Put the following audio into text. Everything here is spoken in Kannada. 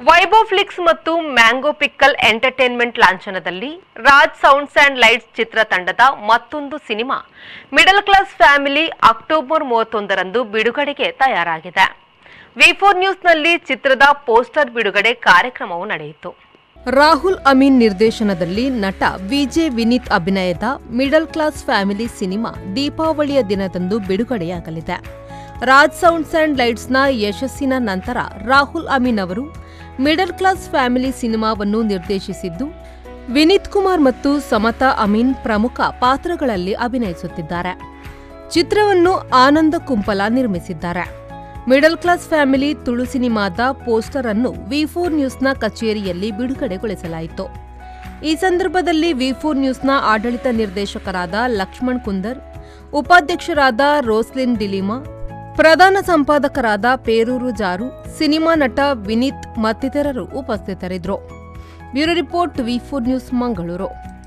ವೈಭವ್ ಫ್ಲಿಕ್ಸ್ ಮತ್ತು ಮ್ಯಾಂಗೋ ಪಿಕ್ಕಲ್ ಎಂಟರ್ಟೈನ್ಮೆಂಟ್ ಲಾಂಛನದಲ್ಲಿ ರಾಜ್ ಸೌಂಡ್ಸ್ ಅಂಡ್ ಲೈಟ್ಸ್ ಚಿತ್ರತಂಡದ ಮತ್ತೊಂದು cinema middle class family October 31ರಂದು ಬಿಡುಗಡೆಗೆ ತಯಾರಾಗಿದೆ. ವಿ4 ನ್ಯೂಸ್ನಲ್ಲಿ ಚಿತ್ರದ ಪೋಸ್ಟರ್ ಬಿಡುಗಡೆ ಕಾರ್ಯಕ್ರಮವು ನಡೆಯಿತು. ರಾಹುಲ್ ಅಮೀನ್ ನಿರ್ದೇಶನದಲ್ಲಿ ನಟ ವಿಜೆ ವಿನೀತ್ ಅಭಿನಯದ ಮಿಡಲ್ ಕ್ಲಾಸ್ ಫ್ಯಾಮಿಲಿ ಸಿನಿಮಾ ದೀಪಾವಳಿಯ ದಿನದಂದು ಬಿಡುಗಡೆಯಾಗಲಿದೆ. ರಾಜ್ ಸೌಂಡ್ಸ್ ಅಂಡ್ ಲೈಟ್ಸ್ನ ಯಶಸ್ಸಿನ ನಂತರ ರಾಹುಲ್ ಅಮೀನ್ ಅವರು ಮಿಡಲ್ ಕ್ಲಾಸ್ ಫ್ಯಾಮಿಲಿ ಸಿನಿಮಾವನ್ನು ನಿರ್ದೇಶಿಸಿದ್ದು, ವಿನೀತ್ ಕುಮಾರ್ ಮತ್ತು ಸಮತಾ ಅಮೀನ್ ಪ್ರಮುಖ ಪಾತ್ರಗಳಲ್ಲಿ ಅಭಿನಯಿಸುತ್ತಿದ್ದಾರೆ. ಚಿತ್ರವನ್ನು ಆನಂದ ಕುಂಪಲ ನಿರ್ಮಿಸಿದ್ದಾರೆ. ಮಿಡಲ್ ಕ್ಲಾಸ್ ಫ್ಯಾಮಿಲಿ ತುಳು ಸಿನಿಮಾದ ಪೋಸ್ಟರ್ ಅನ್ನು ವಿ4 ನ್ಯೂಸ್ನ ಕಚೇರಿಯಲ್ಲಿ ಬಿಡುಗಡೆಗೊಳಿಸಲಾಯಿತು. ಈ ಸಂದರ್ಭದಲ್ಲಿ ವಿ4 ನ್ಯೂಸ್ನ ಆಡಳಿತ ನಿರ್ದೇಶಕರಾದ ಲಕ್ಷ್ಮಣ್ ಕುಂದರ್, ಉಪಾಧ್ಯಕ್ಷರಾದ ರೋಸ್ಲಿನ್ ಡಿಲಿಮಾ, ಪ್ರಧಾನ ಸಂಪಾದಕರಾದ ಪೇರೂರು ಜಾರು, ಸಿನಿಮಾ ನಟ ವಿನೀತ್ ಮತ್ತಿತರರು ಉಪಸ್ಥಿತರಿದ್ದರು. ಬ್ಯೂರೋ ರಿಪೋರ್ಟ್ ವಿ4 ನ್ಯೂಸ್ ಮಂಗಳೂರು.